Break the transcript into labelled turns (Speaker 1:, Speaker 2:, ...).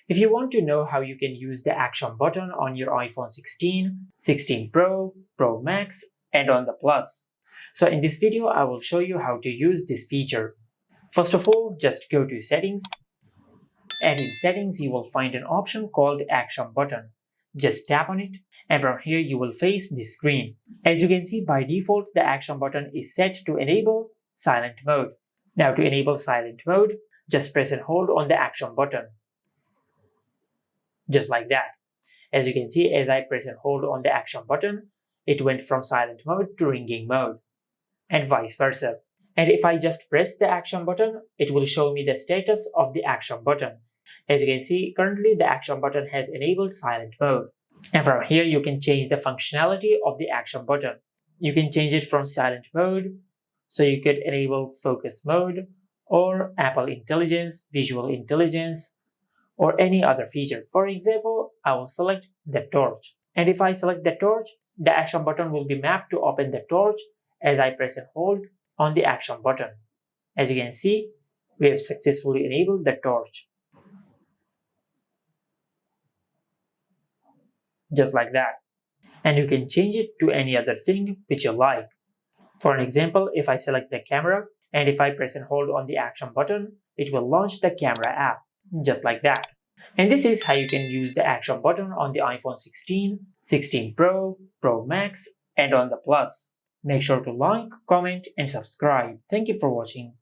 Speaker 1: If you want to know how you can use the action button on your iPhone 16, 16 Pro, Pro Max, and on the Plus. So in this video, I will show you how to use this feature. First of all, just go to Settings, and in Settings, you will find an option called Action Button. Just tap on it, and from here you will face this screen. As you can see, by default, the action button is set to enable silent mode. Now to enable silent mode, just press and hold on the action button. Just like that. As you can see, as I press and hold on the action button, it went from silent mode to ringing mode, and vice versa. And if I just press the action button, it will show me the status of the action button. As you can see, currently the action button has enabled silent mode. And from here, you can change the functionality of the action button. You can change it from silent mode, so you could enable focus mode, or Apple Intelligence, Visual Intelligence, or any other feature. For example, I will select the torch. And if I select the torch, the action button will be mapped to open the torch as I press and hold on the action button. As you can see, we have successfully enabled the torch. Just like that. And you can change it to any other thing which you like. For an example, if I select the camera, and if I press and hold on the action button, it will launch the camera app. Just like that. And this is how you can use the action button on the iPhone 16, 16 Pro, Pro Max, and on the Plus. Make sure to like, comment, and subscribe. Thank you for watching.